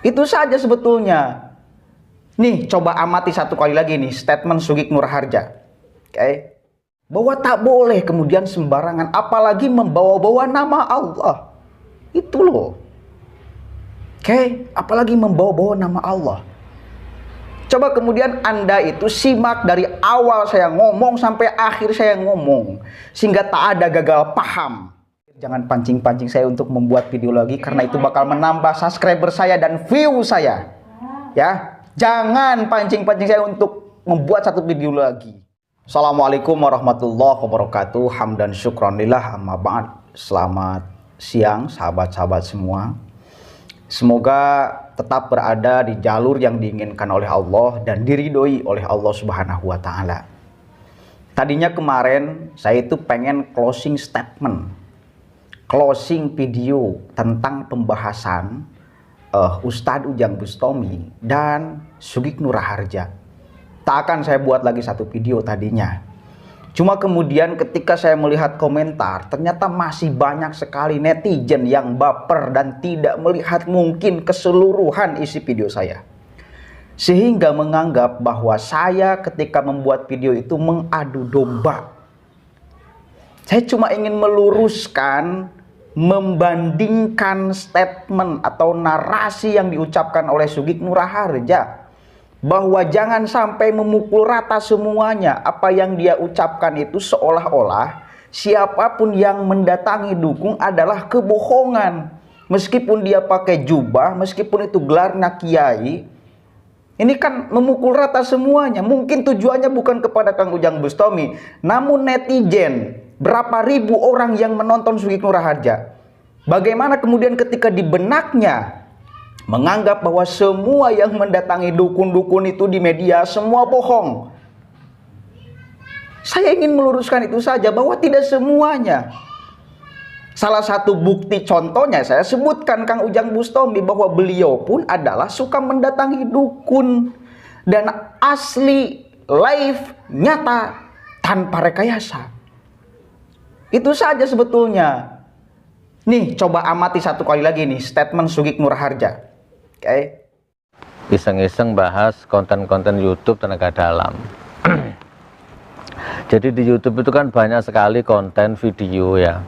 Itu saja sebetulnya. Nih, coba amati satu kali lagi nih statement Sugik Nur Harja. Oke. Bahwa tak boleh kemudian sembarangan apalagi membawa-bawa nama Allah. Itu loh. Oke, apalagi membawa-bawa nama Allah. Coba kemudian Anda itu simak dari awal saya ngomong sampai akhir saya ngomong, sehingga tak ada gagal paham. Jangan pancing-pancing saya untuk membuat video lagi, karena itu bakal menambah subscriber saya dan view saya. Ya, jangan pancing-pancing saya untuk membuat satu video lagi. Assalamualaikum warahmatullahi wabarakatuh. Hamdan syukronillah amma ba'd. Selamat siang sahabat-sahabat semua. Semoga tetap berada di jalur yang diinginkan oleh Allah dan diridhoi oleh Allah Subhanahu wa Ta'ala. Tadinya kemarin saya itu pengen closing statement, closing video tentang pembahasan Ustadz Ujang Bustami dan Sugik Nur Harja. Tak akan saya buat lagi satu video tadinya. Cuma kemudian ketika saya melihat komentar, ternyata masih banyak sekali netizen yang baper dan tidak melihat mungkin keseluruhan isi video saya. Sehingga menganggap bahwa saya ketika membuat video itu mengadu domba. Saya cuma ingin meluruskan, membandingkan statement atau narasi yang diucapkan oleh Sugik Nur Harja. Bahwa jangan sampai memukul rata semuanya. Apa yang dia ucapkan itu seolah-olah siapapun yang mendatangi dukun adalah kebohongan. Meskipun dia pakai jubah, meskipun itu gelarnya kiai, ini kan memukul rata semuanya. Mungkin tujuannya bukan kepada Kang Ujang Bustami, namun netizen, berapa ribu orang yang menonton Sugik Nur Harja. Bagaimana kemudian ketika di benaknya menganggap bahwa semua yang mendatangi dukun-dukun itu di media semua bohong. Saya ingin meluruskan itu saja, bahwa tidak semuanya. Salah satu bukti contohnya saya sebutkan Kang Ujang Bustami, bahwa beliau pun adalah suka mendatangi dukun dan asli, live, nyata, tanpa rekayasa. Itu saja sebetulnya. Nih, coba amati satu kali lagi nih statement Sugik Nur Harja. Oke. Iseng-iseng bahas konten-konten YouTube tenaga dalam. Jadi di YouTube itu kan banyak sekali konten video ya.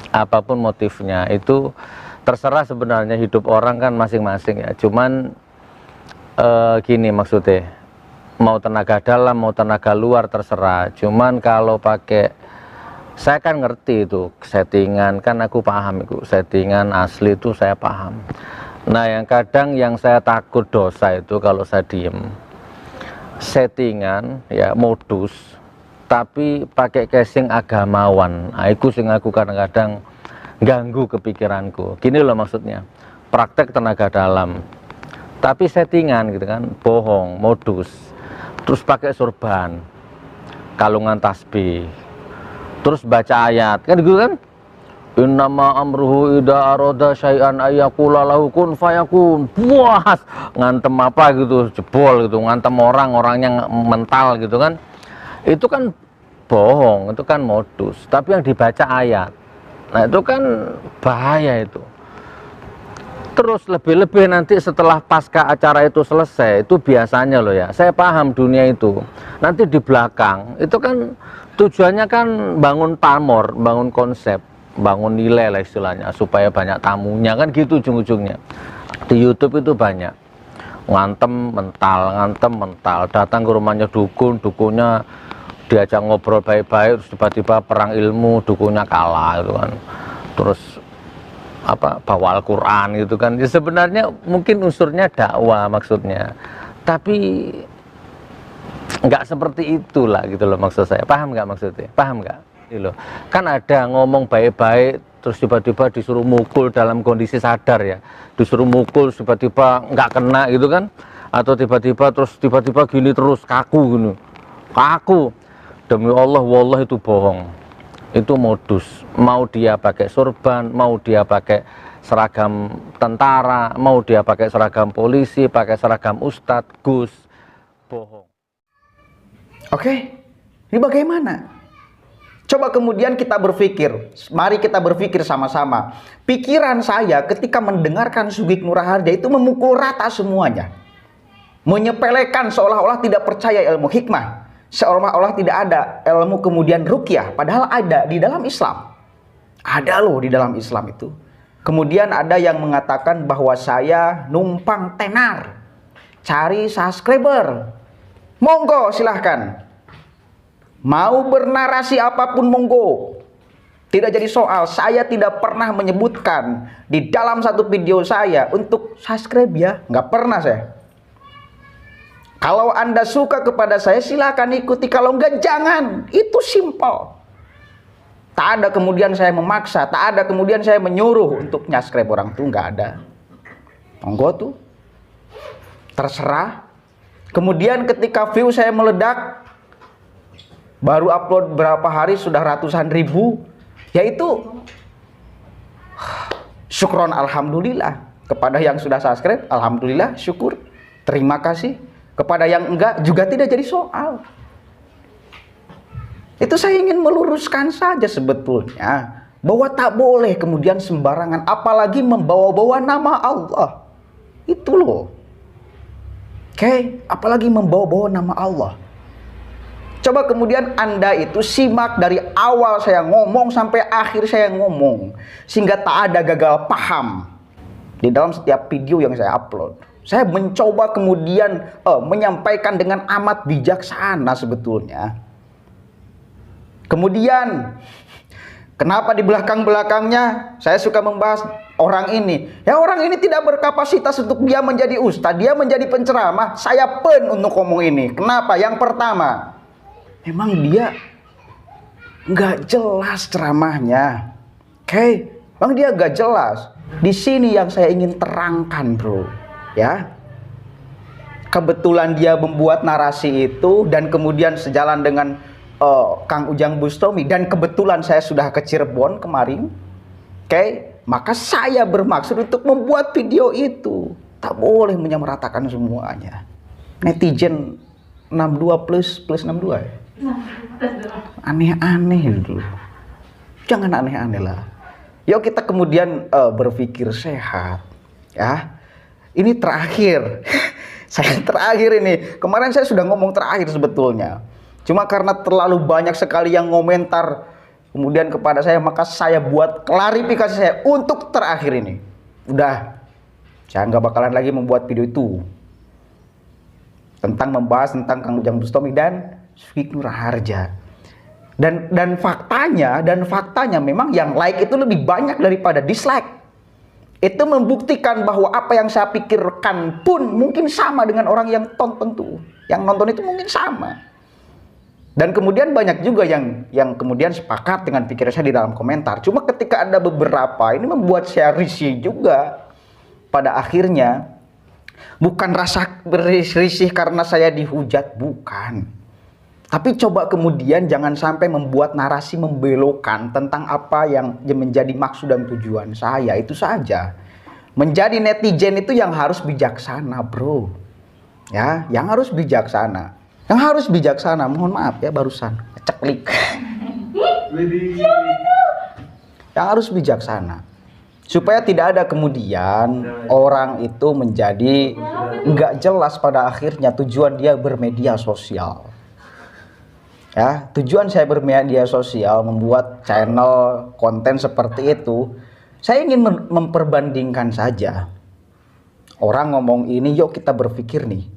Apapun motifnya itu terserah sebenarnya, hidup orang kan masing-masing ya. Cuman gini maksudnya, mau tenaga dalam mau tenaga luar terserah. Cuman kalau pakai, saya kan ngerti itu settingan, kan aku paham itu settingan asli itu saya paham. Nah yang kadang yang saya takut dosa itu kalau saya diem, settingan ya, modus, tapi pakai casing agamawan. Nah, itu sing aku kadang-kadang ganggu kepikiranku. Gini loh maksudnya, praktek tenaga dalam tapi settingan gitu kan, bohong, modus, terus pakai sorban, kalungan tasbih, terus baca ayat kan gitu kan. Innama amruhu ida aroda syai'an ayyakula lahu kun fayakun. Puas ngantem apa gitu, jebol gitu, ngantem orang-orangnya mental gitu kan. Itu kan bohong, itu kan modus. Tapi yang dibaca ayat, nah itu kan bahaya itu. Terus lebih-lebih nanti setelah pasca acara itu selesai, itu biasanya loh ya, saya paham dunia itu. Nanti di belakang itu kan tujuannya kan bangun pamor, bangun konsep, bangun nilai lah istilahnya, supaya banyak tamunya kan gitu ujung-ujungnya. Di YouTube itu banyak ngantem mental, datang ke rumahnya dukun, dukunnya diajak ngobrol baik-baik, terus tiba-tiba perang ilmu, dukunnya kalah gitu kan. Terus apa, bawa Al-Quran gitu kan. Ya, sebenarnya mungkin unsurnya dakwah maksudnya, tapi nggak seperti itulah gitu loh maksud saya. Paham nggak maksudnya? Paham nggak? Loh. Kan ada ngomong baik-baik terus tiba-tiba disuruh mukul dalam kondisi sadar ya, disuruh mukul tiba-tiba nggak kena gitu kan, atau tiba-tiba gini terus kaku gini, kaku. Demi Allah, wallah itu bohong, itu modus. Mau dia pakai sorban, mau dia pakai seragam tentara, mau dia pakai seragam polisi, pakai seragam ustadz, gus, bohong. Oke, ini bagaimana? Coba kemudian kita berpikir, mari kita berpikir sama-sama. Pikiran saya ketika mendengarkan Sugik Nurharja itu memukul rata semuanya. Menyepelekan seolah-olah tidak percaya ilmu hikmah. Seolah-olah tidak ada ilmu kemudian ruqyah. Padahal ada di dalam Islam. Ada loh di dalam Islam itu. Kemudian ada yang mengatakan bahwa saya numpang tenar. Cari subscriber. Monggo silahkan. Mau bernarasi apapun monggo. Tidak jadi soal. Saya tidak pernah menyebutkan di dalam satu video saya untuk subscribe ya. Nggak pernah saya. Kalau Anda suka kepada saya silakan ikuti. Kalau enggak jangan. Itu simple. Tak ada kemudian saya memaksa. Tak ada kemudian saya menyuruh untuk subscribe orang tuh. Nggak ada. Monggo tuh. Terserah. Kemudian ketika view saya meledak. Baru upload berapa hari sudah ratusan ribu. Yaitu syukron alhamdulillah. Kepada yang sudah subscribe, alhamdulillah, syukur. Terima kasih. Kepada yang enggak juga tidak jadi soal. Itu saya ingin meluruskan saja sebetulnya. Bahwa tak boleh kemudian sembarangan. Apalagi membawa-bawa nama Allah. Itu loh. Oke, apalagi membawa-bawa nama Allah. Coba kemudian Anda itu simak dari awal saya ngomong sampai akhir saya ngomong. Sehingga tak ada gagal paham. Di dalam setiap video yang saya upload. Saya mencoba kemudian menyampaikan dengan amat bijaksana sebetulnya. Kemudian, kenapa di belakang-belakangnya saya suka membahas orang ini. Ya orang ini tidak berkapasitas untuk dia menjadi ustadz. Dia menjadi penceramah. Saya pen untuk ngomong ini. Kenapa? Yang pertama. Memang dia nggak jelas ceramahnya. Oke, memang dia nggak jelas. Di sini yang saya ingin terangkan, bro. Ya, kebetulan dia membuat narasi itu dan kemudian sejalan dengan Kang Ujang Bustami dan kebetulan saya sudah ke Cirebon kemarin. Oke, maka saya bermaksud untuk membuat video itu. Tak boleh menyamaratakan semuanya. Netizen 62 plus 62 ya. Aneh-aneh dulu. Jangan aneh-aneh lah. Yuk kita kemudian berpikir sehat. Ya. Ini terakhir. Saya terakhir ini. Kemarin saya sudah ngomong terakhir sebetulnya. Cuma karena terlalu banyak sekali yang komentar kemudian kepada saya, maka saya buat klarifikasi saya untuk terakhir ini. Udah. Saya nggak bakalan lagi membuat video itu. Tentang membahas tentang Kang Ujang Bustami dan Sugik Nurharja. Dan faktanya memang yang like itu lebih banyak daripada dislike. Itu membuktikan bahwa apa yang saya pikirkan pun mungkin sama dengan orang yang tonton tuh. Yang nonton itu mungkin sama. Dan kemudian banyak juga yang kemudian sepakat dengan pikiran saya di dalam komentar. Cuma ketika ada beberapa ini membuat saya risih juga. Pada akhirnya bukan rasa risih karena saya dihujat, bukan. Tapi coba kemudian jangan sampai membuat narasi membelokkan tentang apa yang menjadi maksud dan tujuan saya. Itu saja. Menjadi netizen itu yang harus bijaksana, bro. Ya, yang harus bijaksana. Yang harus bijaksana, mohon maaf ya barusan ceklik. Yang harus bijaksana. Supaya tidak ada kemudian orang itu menjadi nggak jelas pada akhirnya tujuan dia bermedia sosial. Ya, tujuan saya bermedia sosial membuat channel konten seperti itu, saya ingin memperbandingkan saja. Orang ngomong ini, yuk kita berpikir nih.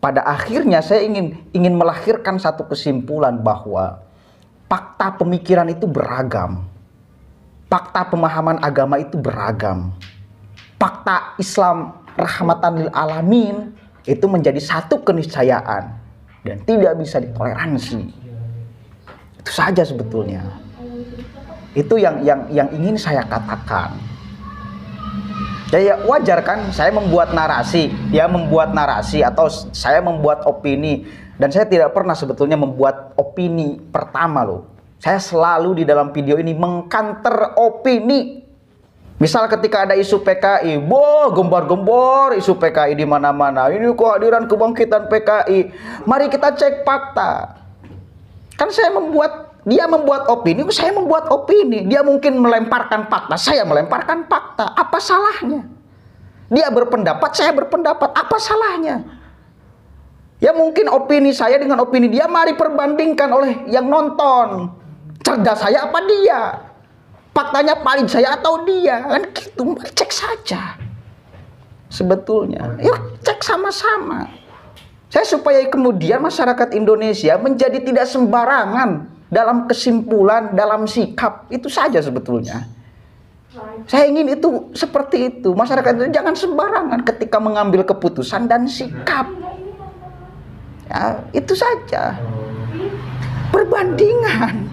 Pada akhirnya saya ingin melahirkan satu kesimpulan bahwa fakta pemikiran itu beragam. Fakta pemahaman agama itu beragam. Fakta Islam rahmatan lil alamin itu menjadi satu keniscayaan dan tidak bisa ditoleransi. Itu saja sebetulnya. Itu yang ingin saya katakan. Ya wajar kan saya membuat narasi, atau saya membuat opini, dan saya tidak pernah sebetulnya membuat opini pertama loh. Saya selalu di dalam video ini mengkanter opini. Misal ketika ada isu PKI, gembar-gembor isu PKI di mana-mana. Ini kehadiran kebangkitan PKI. Mari kita cek fakta. Kan saya membuat Dia membuat opini, saya membuat opini. Dia mungkin melemparkan fakta, saya melemparkan fakta. Apa salahnya? Dia berpendapat, saya berpendapat. Apa salahnya? Ya mungkin opini saya dengan opini dia, mari perbandingkan oleh yang nonton. Cerdas saya apa dia? Faktanya paling saya atau dia? Kan gitu, cek saja. Sebetulnya, yuk cek sama-sama. Saya supaya kemudian masyarakat Indonesia menjadi tidak sembarangan dalam kesimpulan, dalam sikap. Itu saja sebetulnya. Saya ingin itu seperti itu. Masyarakat itu jangan sembarangan ketika mengambil keputusan dan sikap. Ya, itu saja. Perbandingan.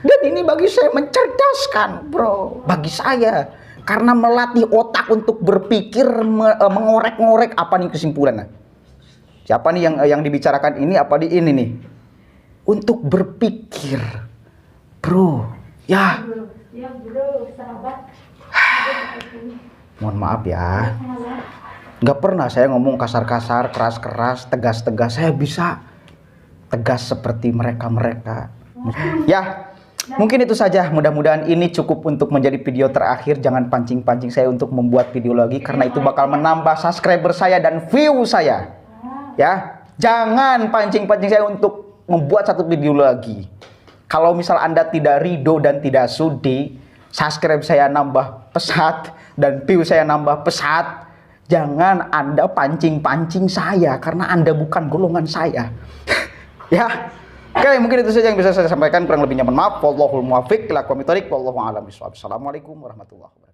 Dan ini bagi saya mencerdaskan, bro. Bagi saya. Karena melatih otak untuk berpikir, mengorek-ngorek apa nih kesimpulannya. Siapa nih yang dibicarakan ini, apa di ini nih. Untuk berpikir, bro. Ya. Mohon maaf ya. Nggak pernah saya ngomong kasar-kasar, keras-keras, tegas-tegas. Saya bisa tegas seperti mereka-mereka. Ya, mungkin itu saja. Mudah-mudahan ini cukup untuk menjadi video terakhir. Jangan pancing-pancing saya untuk membuat video lagi, karena itu bakal menambah subscriber saya dan view saya. Ya, jangan pancing-pancing saya untuk membuat satu video lagi. Kalau misal Anda tidak ridho dan tidak sudi, subscribe saya nambah pesat dan view saya nambah pesat, jangan Anda pancing-pancing saya, karena Anda bukan golongan saya. Ya. Oke, mungkin itu saja yang bisa saya sampaikan. Kurang lebihnya mohon maaf. Wallahul muwaffiq ila aqwamit thoriq. Wallahu a'lam bishawab. Assalamualaikum warahmatullahi wabarakatuh.